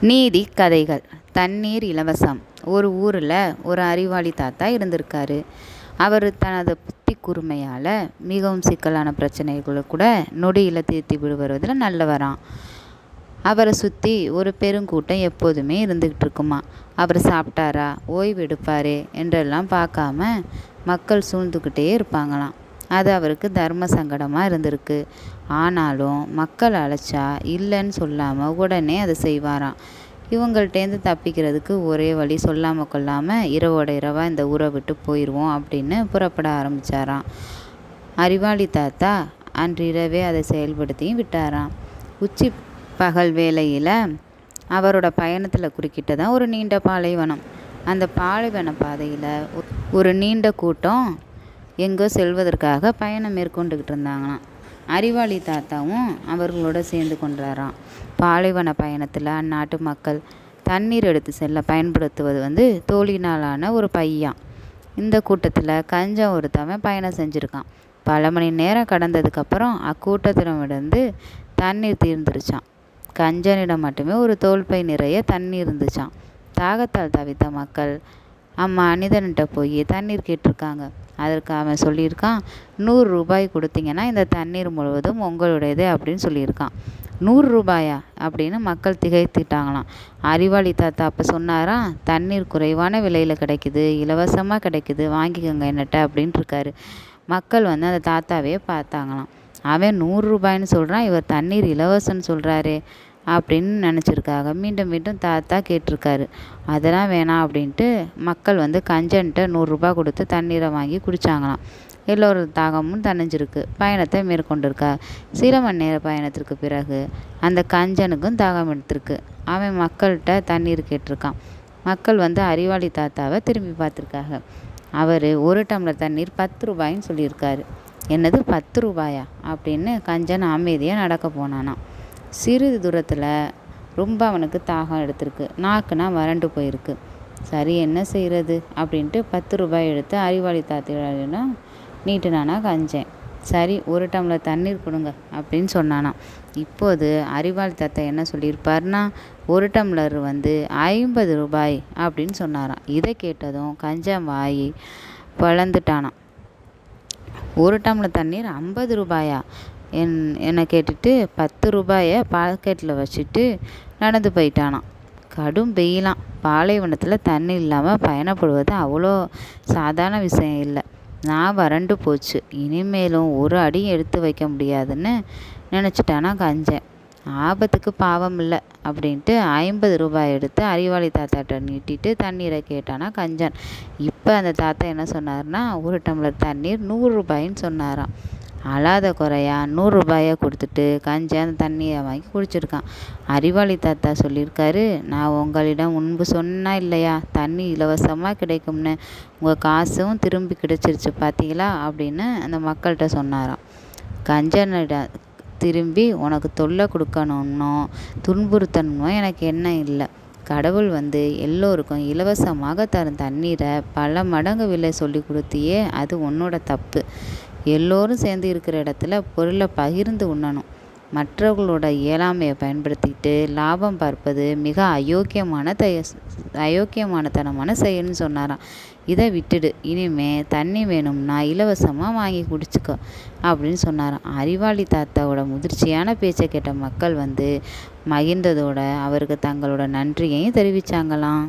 நீதி கதைகள். தண்ணீர் இலவசம். ஒரு ஊரில் ஒரு அறிவாளி தாத்தா இருந்திருக்காரு. அவர் தனது புத்தி கூர்மையால் மிகவும் சிக்கலான பிரச்சனைகளை கூட நொடியில் தீர்த்தி விடுவதில் நல்லவராம். அவரை சுற்றி ஒரு பெருங்கூட்டம் எப்போதுமே இருந்துக்கிட்டு இருக்குமா. அவர் சாப்பிட்டாரா, ஓய்வு எடுப்பாரே என்றெல்லாம் பார்க்காம மக்கள் சூழ்ந்துக்கிட்டே இருப்பாங்களாம். அது அவருக்கு தர்ம சங்கடமாக இருந்திருக்கு. ஆனாலும் மக்கள் அழைச்சா இல்லைன்னு சொல்லாமல் உடனே அதை செய்வாராம். இவங்கள்ட்டேருந்து தப்பிக்கிறதுக்கு ஒரே வழி, சொல்லாமல் கொள்ளாமல் இரவோட இரவாக இந்த ஊரை விட்டு போயிடுவோம் அப்படின்னு புறப்பட ஆரம்பித்தாராம். அறிவாளி தாத்தா அன்றிரவே அதை செயல்படுத்தியும் விட்டாராம். உச்சி பகல் வேளையில் அவரோட பயணத்தில் குறுக்கிட்டதான் ஒரு நீண்ட பாலைவனம். அந்த பாலைவன பாதையில் ஒரு நீண்ட கூட்டம் எங்கோ செல்வதற்காக பயணம் மேற்கொண்டுக்கிட்டு இருந்தாங்களாம். அறிவாளி தாத்தாவும் அவர்களோட சேர்ந்து கொண்டாராம். பாலைவன பயணத்தில் அந்நாட்டு மக்கள் தண்ணீர் எடுத்து செல்ல பயன்படுத்துவது தோலினாலான ஒரு பையான். இந்த கூட்டத்தில் கஞ்சன் ஒருத்தவன் பயணம் செஞ்சுருக்கான். பல மணி நேரம் கடந்ததுக்கப்புறம் அக்கூட்டத்திடமிருந்து தண்ணீர் தீர்ந்துருச்சான். கஞ்சனிடம் மட்டுமே ஒரு தோல்பை நிறைய தண்ணீர் இருந்துச்சான். தாகத்தால் தவித்த மக்கள் அம்மனிதன்கிட்ட போய் தண்ணீர் கேட்டிருக்காங்க. அதற்கு அவன் சொல்லியிருக்கான், 100 ரூபாய் கொடுத்தீங்கன்னா இந்த தண்ணீர் முழுவதும் உங்களுடையது அப்படின்னு சொல்லியிருக்கான். 100 ரூபாயா அப்படின்னு மக்கள் திகைத்துட்டாங்களாம். அறிவாளி தாத்தா அப்போ சொன்னாராம், தண்ணீர் குறைவான விலையில் கிடைக்குது, இலவசமாக கிடைக்குது, வாங்கிக்கோங்க என்னட்ட அப்படின்ட்டு இருக்காரு. மக்கள் அந்த தாத்தாவே பார்த்தாங்களாம். அவன் 100 ரூபாய்ன்னு சொல்கிறான், இவர் தண்ணீர் இலவசம்னு சொல்கிறாரே அப்படின்னு நினச்சிருக்காங்க. மீண்டும் மீண்டும் தாத்தா கேட்டிருக்காரு. அதெல்லாம் வேணாம் அப்படின்ட்டு மக்கள் கஞ்சன்ட்ட 100 ரூபாய் கொடுத்து தண்ணீரை வாங்கி குடித்தாங்களாம். எல்லோரு தாகமும் தணிஞ்சிருக்கு. பயணத்தை மேற்கொண்டிருக்கா. சில மணி நேர பயணத்திற்கு பிறகு அந்த கஞ்சனுக்கும் தாகம் எடுத்திருக்கு. அவன் மக்கள்கிட்ட தண்ணீர் கேட்டிருக்கான். மக்கள் அறிவாளி தாத்தாவை திரும்பி பார்த்துருக்காங்க. அவர் ஒரு டம்ளர் தண்ணீர் 10 ரூபாயின்னு சொல்லியிருக்காரு. என்னது 10 ரூபாயா அப்படின்னு கஞ்சன் அமைதியாக நடக்க போனானாம். சிறிது தூரத்தில் ரொம்ப அவனுக்கு தாகம் எடுத்திருக்கு. நாக்குனா வறண்டு போயிருக்கு. சரி, என்ன செய்கிறது அப்படின்ட்டு 10 ரூபாய் எடுத்து அறிவாளி தாத்திடம் நீட்டுனானா கஞ்சன். சரி, ஒரு டம்ளர் தண்ணீர் கொடுங்க அப்படின்னு சொன்னானாம். இப்போது அறிவாளி தாத்தா என்ன சொல்லியிருப்பார்னா, ஒரு டம்ளர் 50 ரூபாய் அப்படின்னு சொன்னாராம். இதை கேட்டதும் கஞ்சன் வாய் வளர்ந்துட்டானாம். ஒரு டம்ளர் தண்ணீர் 50 ரூபாயா என்னை கேட்டுட்டு 10 ரூபாயை பாக்கெட்டில் வச்சுட்டு நடந்து போயிட்டானாம். கடும் வெயிலாம். பாலைவனத்தில் தண்ணி இல்லாமல் பயணப்படுவது அவ்வளோ சாதாரண விஷயம் இல்லை. நான் வறண்டு போச்சு, இனிமேலும் ஒரு அடி எடுத்து வைக்க முடியாதுன்னு நினச்சிட்டானா கஞ்சன். ஆபத்துக்கு பாவம் இல்லை அப்படின்ட்டு 50 ரூபாய் எடுத்து அறிவாளி தாத்தாட்ட நீட்டிட்டு தண்ணீரை கேட்டானா கஞ்சன். இப்போ அந்த தாத்தா என்ன சொன்னார்னா, ஒரு டம்ளர் தண்ணீர் 100 ரூபாயின்னு சொன்னாராம். அழாத குறையா 100 ரூபாயை கொடுத்துட்டு கஞ்சன் அந்த தண்ணியை வாங்கி குடிச்சிருக்கான். அறிவாளி தாத்தா சொல்லியிருக்காரு, நான் உங்களிடம் முன்பு சொன்னா இல்லையா, தண்ணி இலவசமாக கிடைக்கும்னு, உங்கள் காசும் திரும்பி கிடைச்சிருச்சு பார்த்தீங்களா அப்படின்னு அந்த மக்கள்கிட்ட சொன்னாராம். கஞ்சனிட திரும்பி உனக்கு தொல்லை கொடுக்கணுன்னோ துன்புறுத்தணுமோ எனக்கு என்ன இல்லை. கடவுள் எல்லோருக்கும் இலவசமாக தரும் தண்ணீரை பல மடங்கு விலை சொல்லி கொடுத்தியே, அது உன்னோட தப்பு. எல்லோரும் சேர்ந்து இருக்கிற இடத்துல பொருளை பகிர்ந்து உண்ணணும். மற்றவர்களோட இயலாமையை பயன்படுத்திட்டு லாபம் பார்ப்பது மிக அயோக்கியமானத்தனமான செயல்னு சொன்னாராம். இதை விட்டுடு, இனிமே தண்ணி வேணும்னா இலவசமாக வாங்கி குடிச்சுக்கோ அப்படின்னு சொன்னாராம். அறிவாளி தாத்தாவோட முதிர்ச்சியான பேச்சை கேட்ட மக்கள் மகிழ்ந்ததோட அவருக்கு தங்களோட நன்றியையும் தெரிவித்தாங்களாம்.